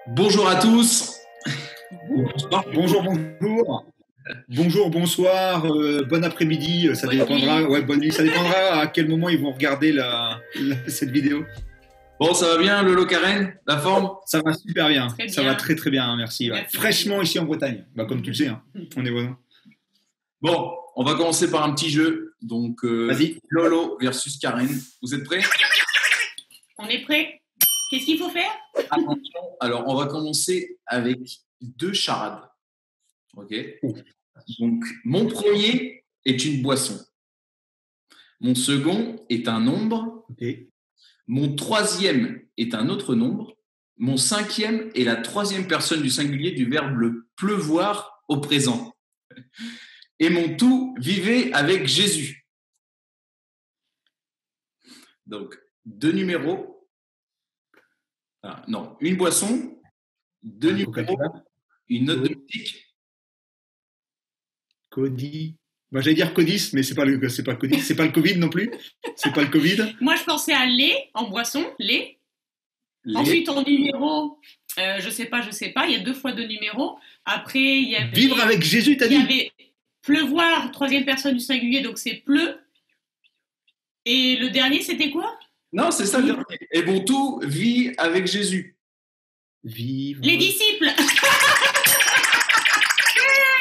Bonjour à tous. Bonjour, bonjour. Bonjour, bonsoir, bon après-midi, ça Bonne dépendra, nuit. ouais, bonne nuit, ça dépendra à quel moment ils vont regarder cette vidéo. Bon, ça va bien, Lolo Karen? La forme? Ça va super bien, Très ça bien. va très très bien, merci. Ouais. Merci. Fraîchement ici en Bretagne, comme tu le sais, hein. On est voisins. Bon, on va commencer par un petit jeu. Donc, Vas-y. Lolo versus Karen. Vous êtes prêts? On est prêt? Qu'est-ce qu'il faut faire? Attention. Alors, on va commencer avec 2 charades. Ok? Donc, mon premier est une boisson. Mon second est un nombre. Ok. Mon troisième est un autre nombre. Mon cinquième est la troisième personne du singulier du verbe le pleuvoir au présent. Et mon tout vivait avec Jésus. Donc, 2 numéros. Ah, non, une boisson, 2 numéros, Coca-Cola, une note de musique. Cody. J'allais dire Codis, mais c'est pas le Codis, c'est pas le Covid non plus. C'est pas le Covid. Moi, je pensais à lait en boisson, lait. Les- Ensuite, en numéro, je sais pas. Il y a 2 fois 2 numéros. Après, il y avait, Vivre avec Jésus, t'as il y dit? avait pleuvoir, troisième personne du singulier, donc c'est pleu. Et le dernier, c'était quoi? Non, c'est ça le dernier. Et mon tout vit avec Jésus. Vivre. Les disciples.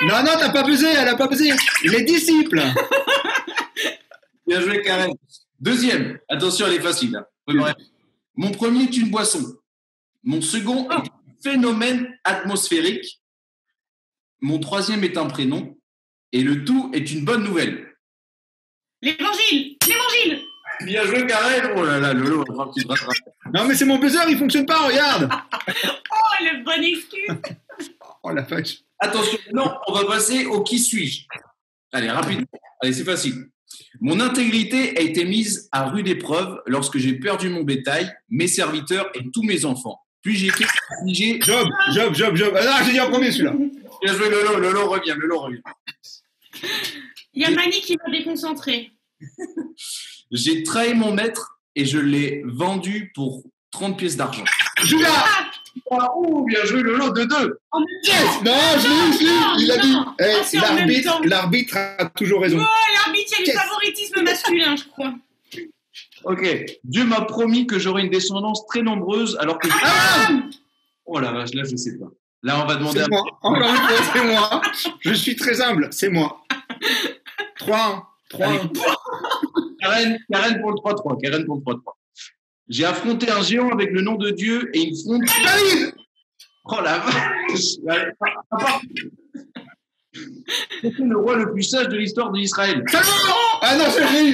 Non, non, t'as pas buzzé, elle a pas buzzé. Les disciples. Bien joué, Karen. Deuxième. Attention, elle est facile. Hein. Bref. Mon premier est une boisson. Mon second est un phénomène atmosphérique. Mon troisième est un prénom. Et le tout est une bonne nouvelle. L'évangile. L'évangile. Bien joué, Karen. Oh là là, Lolo, on va un petit rattrapage. Non, mais c'est mon buzzer, il fonctionne pas, regarde. Oh, le bonne excuse. Oh la fudge. Attention, non, on va passer au qui suis-je. Allez, rapidement. Allez, c'est facile. Mon intégrité a été mise à rude épreuve lorsque j'ai perdu mon bétail, mes serviteurs et tous mes enfants. Puis j'ai été affligé. Job. Ah non, j'ai dit en premier celui-là. Bien joué, Lolo. Lolo revient. Il y a Mani qui m'a déconcentré. J'ai trahi mon maître et je l'ai vendu pour 30 pièces d'argent. Judas. Oh, bien joué, Lolo, 2-2. Yes. Non, je l'ai, il a dit. Non. Eh, Ah, c'est en même temps. l'arbitre a toujours raison. Oh, l'arbitre, il y a du Yes. favoritisme masculin, je crois. Ok. Dieu m'a promis que j'aurais une descendance très nombreuse alors que... Oh la vache, là, je sais pas. Là, on va demander C'est à... moi. Encore une fois, c'est moi. Je suis très humble, c'est moi. 3-1. 3-1. Karen pour le 3-3. Karen pour le 3-3. J'ai affronté un géant avec le nom de Dieu et une fronde. David. Oh la vache! C'était le roi le plus sage de l'histoire d'Israël. Salomon. Ah non, c'est lui.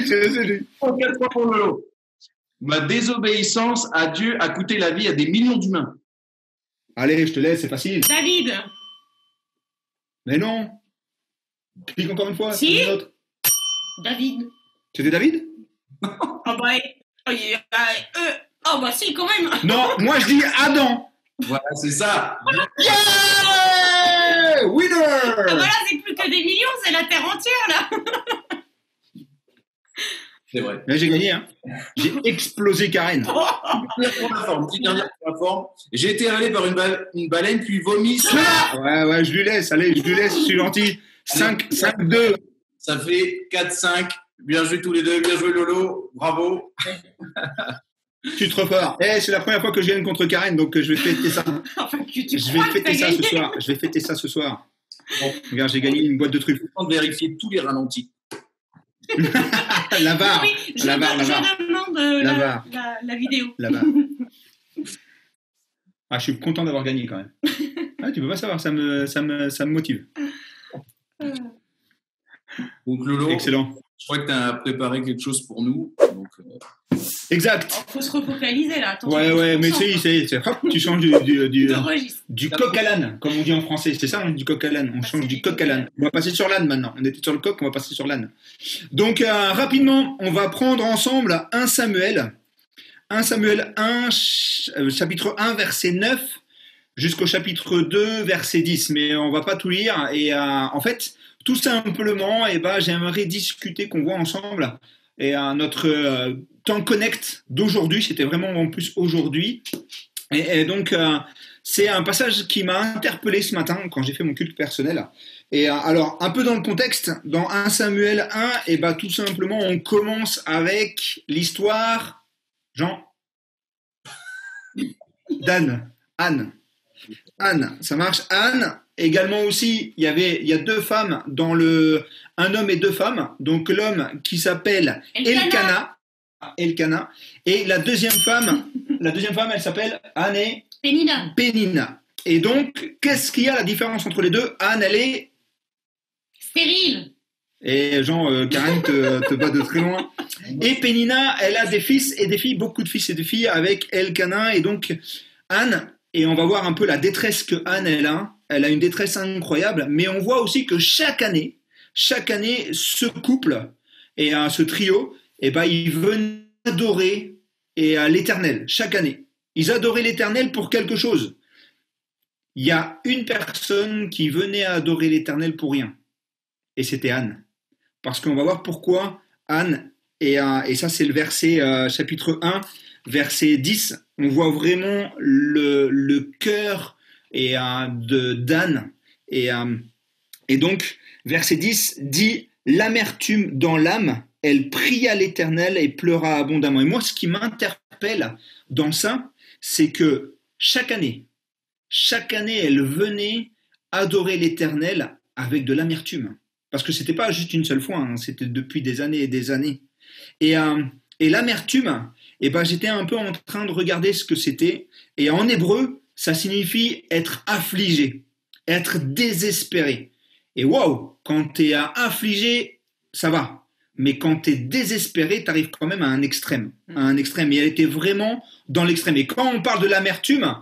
4-3 pour Lolo. Ma désobéissance à Dieu a coûté la vie à des millions d'humains. Allez, je te laisse, c'est facile. David. Mais non. Clique encore une fois. Si. Une autre. David. C'était David? Oh bah si, quand même. Non, moi je dis Adam. Voilà, c'est ça. Yeah! Winner! Ah, voilà, c'est plus que des millions, c'est la terre entière, là. C'est vrai. Là, j'ai gagné, hein. J'ai explosé Karen. Petite dernière pour la forme. J'ai été avalé par une baleine puis vomi. Ouais, je lui laisse, allez, je suis gentil. 5-2. Ça fait 4-5. Bien joué tous les deux. Bien joué, Lolo. Bravo. Je suis trop fort. C'est la première fois que je gagne contre Karen, donc je vais fêter ça. Enfin, tu Je crois vais que fêter t'as ça ce gagné. soir. Je vais fêter ça ce soir. Bon. Regarde, j'ai gagné une boîte de truffes. On va vérifier tous les ralentis. La VAR. Oui, je La VAR. demande La VAR. la vidéo. La VAR. Ah, je suis content d'avoir gagné quand même. Ah, tu peux pas savoir, ça me motive. Donc, Lolo, Excellent. je crois que tu as préparé quelque chose pour nous. Donc, Exact. Faut se refocaliser, là. Attention, Ouais, mais hop, tu changes du de registre. coq à l'âne, comme on dit en français. C'est ça, du coq à l'âne. On change du coq à l'âne. On va passer sur l'âne maintenant. On était sur le coq, on va passer sur l'âne. Donc, rapidement, on va prendre ensemble 1 Samuel. 1 Samuel 1, chapitre 1, verset 9, jusqu'au chapitre 2, verset 10. Mais on va pas tout lire. Et en fait, tout simplement, j'aimerais discuter, qu'on voit ensemble. Et notre temps connect d'aujourd'hui, c'était vraiment en plus aujourd'hui. Et donc, c'est un passage qui m'a interpellé ce matin quand j'ai fait mon culte personnel. Et alors, un peu dans le contexte, dans 1 Samuel 1, et bah tout simplement, on commence avec l'histoire, Jean, d'Anne, Anne, ça marche. Anne, également aussi, il y a 2 femmes dans un homme et 2 femmes. Donc l'homme qui s'appelle Elkana, et la deuxième femme, elle s'appelle Anne et Pénina. Et donc, qu'est-ce qu'il y a la différence entre les deux? Anne, elle est stérile. Et Jean, Karen te bat de très loin. Et Pénina, elle a des fils et des filles, beaucoup de fils et de filles avec Elkana. Et donc, Anne, et on va voir un peu la détresse que Anne, elle a une détresse incroyable. Mais on voit aussi que chaque année, ce couple et ce trio, et ben, ils venaient adorer l'Éternel, chaque année. Ils adoraient l'Éternel pour quelque chose. Il y a une personne qui venait adorer l'Éternel pour rien. Et c'était Anne. Parce qu'on va voir pourquoi Anne, et ça c'est le verset chapitre 1, verset 10, on voit vraiment le cœur d'Anne. Et donc, verset 10 dit « L'amertume dans l'âme, elle pria l'Éternel et pleura abondamment. » Et moi, ce qui m'interpelle dans ça, c'est que chaque année, elle venait adorer l'Éternel avec de l'amertume. Parce que c'était pas juste une seule fois, hein, c'était depuis des années et des années. Et l'amertume, j'étais un peu en train de regarder ce que c'était. Et en hébreu, ça signifie être affligé, être désespéré. Et waouh, quand tu es affligé, ça va. Mais quand tu es désespéré, tu arrives quand même à un extrême. Et elle était vraiment dans l'extrême. Et quand on parle de l'amertume,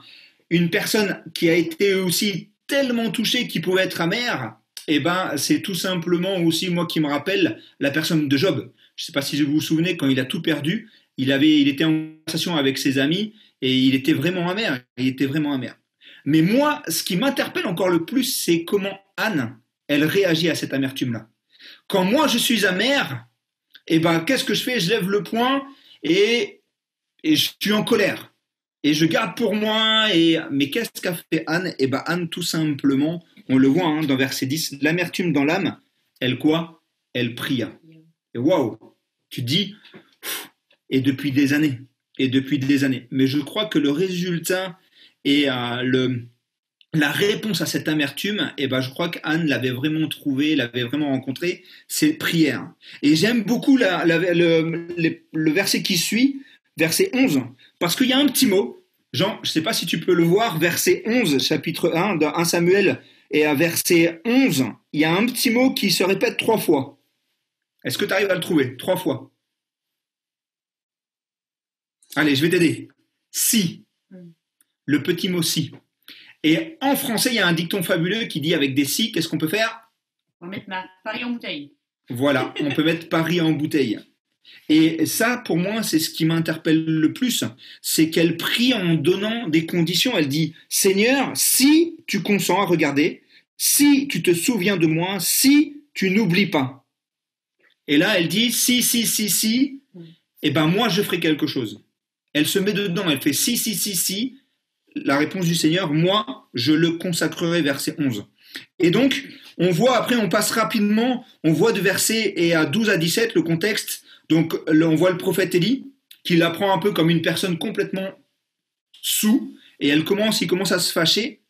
une personne qui a été aussi tellement touchée qu'il pouvait être amère, c'est tout simplement aussi moi qui me rappelle la personne de Job. Je ne sais pas si vous vous souvenez, quand il a tout perdu, il était en conversation avec ses amis et il était vraiment amer. Mais moi, ce qui m'interpelle encore le plus, c'est comment Anne, elle réagit à cette amertume-là. Quand moi je suis amer, qu'est-ce que je fais? Je lève le poing et je suis en colère. Et je garde pour moi. Mais qu'est-ce qu'a fait Anne? Anne, tout simplement, on le voit dans verset 10, l'amertume dans l'âme, elle quoi? Elle pria. Et waouh, tu dis, et depuis des années. Mais je crois que le résultat et la réponse à cette amertume, je crois qu'Anne l'avait vraiment trouvé, l'avait vraiment rencontré, c'est prière. Et j'aime beaucoup le verset qui suit, verset 11, parce qu'il y a un petit mot, Jean, je ne sais pas si tu peux le voir, verset 11, chapitre 1 de 1 Samuel, et à verset 11, il y a un petit mot qui se répète 3 fois. Est-ce que tu arrives à le trouver? 3 fois. Allez, je vais t'aider. Si. Le petit mot si. Et en français, il y a un dicton fabuleux qui dit avec des si, qu'est-ce qu'on peut faire? On va mettre Paris en bouteille. Voilà, on peut mettre Paris en bouteille. Et ça, pour moi, c'est ce qui m'interpelle le plus. C'est qu'elle prie en donnant des conditions. Elle dit, Seigneur, si tu consens à regarder, si tu te souviens de moi, si tu n'oublies pas. Et là, elle dit, si, moi, je ferai quelque chose. Elle se met dedans, elle fait si. La réponse du Seigneur, moi, je le consacrerai, verset 11. Et donc, on voit, après, on passe rapidement, on voit de verset 12 à 17, le contexte. Donc, là, on voit le prophète Élie, qui la prend un peu comme une personne complètement saoule, et il commence à se fâcher.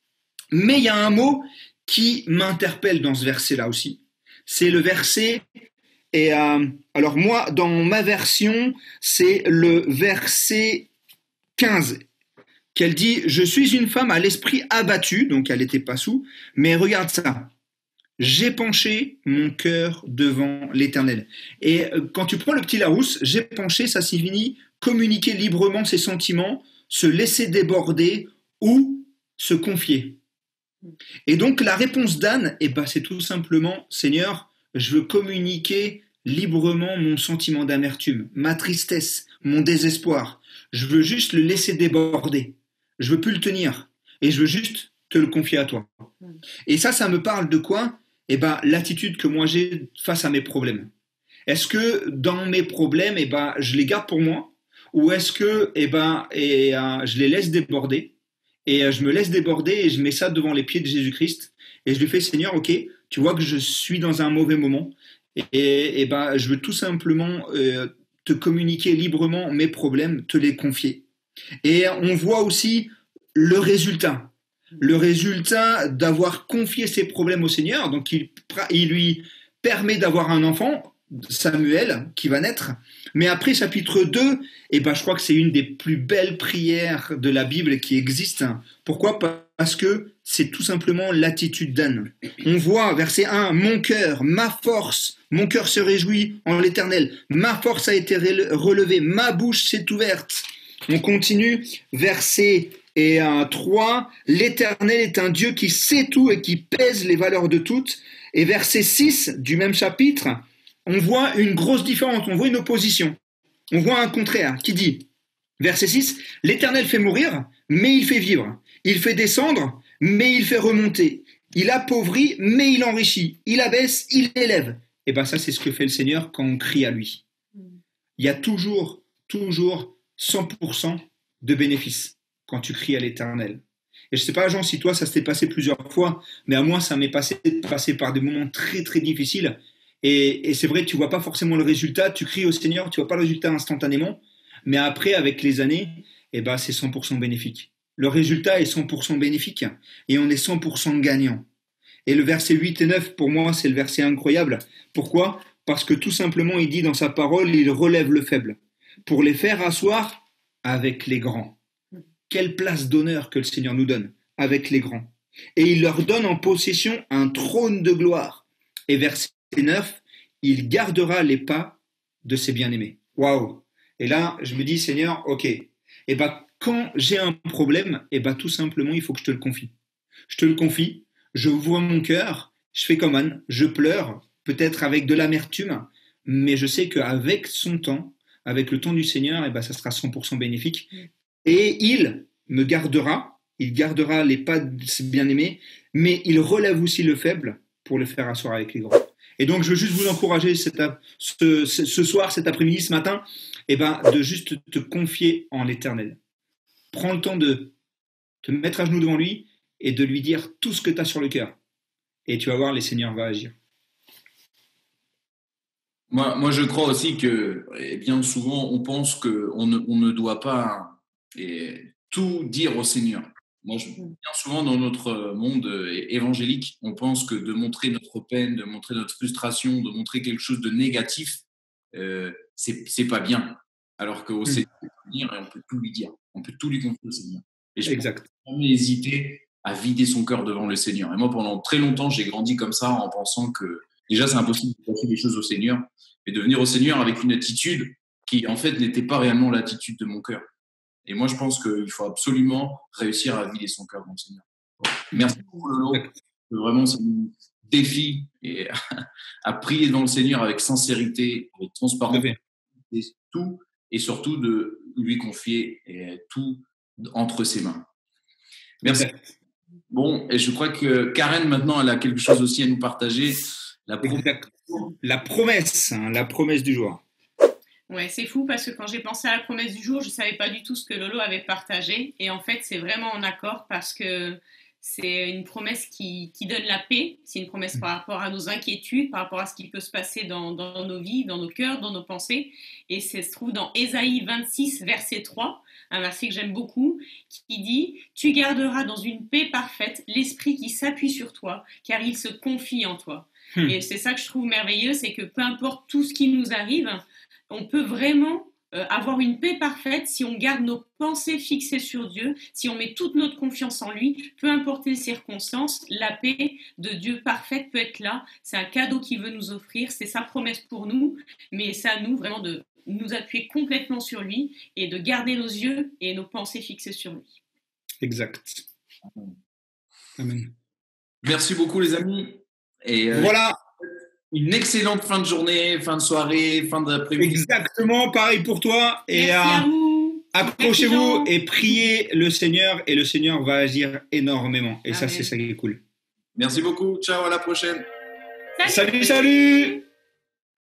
Mais il y a un mot qui m'interpelle dans ce verset-là aussi. C'est le verset, alors moi, dans ma version, c'est le verset 15, qu'elle dit « Je suis une femme à l'esprit abattu », donc elle n'était pas sous, mais regarde ça. « J'ai penché mon cœur devant l'Éternel ». Et quand tu prends le petit Larousse, « j'ai penché », ça signifie communiquer librement ses sentiments, se laisser déborder ou se confier. Et donc la réponse d'Anne, c'est tout simplement « Seigneur, je veux communiquer librement mon sentiment d'amertume, ma tristesse, mon désespoir. Je veux juste le laisser déborder. Je veux plus le tenir. Et je veux juste te le confier à toi. » Et ça me parle de quoi? L'attitude que moi j'ai face à mes problèmes. Est-ce que dans mes problèmes, je les garde pour moi? Ou est-ce que je les laisse déborder? et je me laisse déborder et je mets ça devant les pieds de Jésus-Christ et je lui fais Seigneur, ok, tu vois que je suis dans un mauvais moment et ben je veux tout simplement te communiquer librement mes problèmes, te les confier. Et on voit aussi le résultat. Le résultat d'avoir confié ses problèmes au Seigneur, donc il lui permet d'avoir un enfant, Samuel, qui va naître. Mais après, chapitre 2, eh ben, je crois que c'est une des plus belles prières de la Bible qui existe. Pourquoi ? Parce que c'est tout simplement l'attitude d'Anne. On voit, verset 1, « Mon cœur, ma force, mon cœur se réjouit en l'Éternel. Ma force a été relevée, ma bouche s'est ouverte. » On continue, verset 3, « L'Éternel est un Dieu qui sait tout et qui pèse les valeurs de toutes. » Et verset 6 du même chapitre, on voit une grosse différence, on voit une opposition. On voit un contraire qui dit, verset 6, « L'Éternel fait mourir, mais il fait vivre. Il fait descendre, mais il fait remonter. Il appauvrit, mais il enrichit. Il abaisse, il élève. » Et bien ça, c'est ce que fait le Seigneur quand on crie à lui. Il y a toujours 100% de bénéfices quand tu cries à l'Éternel. Et je ne sais pas, Jean, si toi, ça s'est passé plusieurs fois, mais à moi, ça m'est passé de passer par des moments très, très difficiles. Et c'est vrai, tu ne vois pas forcément le résultat. Tu cries au Seigneur, tu ne vois pas le résultat instantanément. Mais après, avec les années, eh ben, c'est 100% bénéfique. Le résultat est 100% bénéfique et on est 100% gagnant. Et le verset 8 et 9, pour moi, c'est le verset incroyable. Pourquoi ? Parce que tout simplement, il dit dans sa parole, il relève le faible pour les faire asseoir avec les grands. Quelle place d'honneur que le Seigneur nous donne avec les grands. Et il leur donne en possession un trône de gloire. Et verset 9, il gardera les pas de ses bien-aimés. Waouh! Et là, je me dis, Seigneur, ok. Et ben, quand j'ai un problème, et ben, tout simplement, il faut que je te le confie. Je te le confie, je vois mon cœur, je fais comme Anne, je pleure, peut-être avec de l'amertume, mais je sais qu'avec son temps, avec le temps du Seigneur, et ben, ça sera 100% bénéfique. Et il gardera les pas de ses bien-aimés, mais il relève aussi le faible pour le faire asseoir avec les grands. Et donc, je veux juste vous encourager ce soir, cet après-midi, ce matin, eh ben, de juste te confier en l'Éternel. Prends le temps de te mettre à genoux devant lui et de lui dire tout ce que tu as sur le cœur. Et tu vas voir, le Seigneur va agir. Moi, je crois aussi que, bien souvent, on pense qu'on ne doit pas tout dire au Seigneur. Moi, bien souvent, dans notre monde évangélique, on pense que de montrer notre peine, de montrer notre frustration, de montrer quelque chose de négatif, c'est pas bien. Alors qu'au Seigneur, on peut tout lui dire. On peut tout lui confier au Seigneur. Et je pense jamais hésiter à vider son cœur devant le Seigneur. Et moi, pendant très longtemps, j'ai grandi comme ça en pensant que déjà, c'est impossible de confier des choses au Seigneur et de venir au Seigneur avec une attitude qui, en fait, n'était pas réellement l'attitude de mon cœur. Et moi, je pense qu'il faut absolument réussir à vider son cœur dans le Seigneur. Merci beaucoup, Lolo. Vraiment, ça nous défie et à prier dans le Seigneur avec sincérité, avec transparence, et tout, et surtout de lui confier tout entre ses mains. Merci. Bon, et je crois que Karen, maintenant, elle a quelque chose aussi à nous partager. La promesse du jour. Ouais, c'est fou parce que quand j'ai pensé à la promesse du jour, je ne savais pas du tout ce que Lolo avait partagé. Et en fait, c'est vraiment en accord parce que c'est une promesse qui donne la paix. C'est une promesse par rapport à nos inquiétudes, par rapport à ce qui peut se passer dans nos vies, dans nos cœurs, dans nos pensées. Et ça se trouve dans Ésaïe 26, verset 3, un verset que j'aime beaucoup, qui dit « Tu garderas dans une paix parfaite l'esprit qui s'appuie sur toi, car il se confie en toi. » Et c'est ça que je trouve merveilleux, c'est que peu importe tout ce qui nous arrive, on peut vraiment avoir une paix parfaite si on garde nos pensées fixées sur Dieu, si on met toute notre confiance en lui, peu importe les circonstances, la paix de Dieu parfaite peut être là. C'est un cadeau qu'il veut nous offrir, c'est sa promesse pour nous, mais c'est à nous vraiment de nous appuyer complètement sur lui et de garder nos yeux et nos pensées fixées sur lui. Exact. Amen. Merci beaucoup, les amis. Et voilà. Une excellente fin de journée, fin de soirée, fin d'après-midi. Exactement, pareil pour toi. Merci à vous. Accrochez-vous et priez le Seigneur et le Seigneur va agir énormément. Et Amen. Ça, c'est ça qui est cool. Merci beaucoup. Ciao, à la prochaine. Salut. Salut.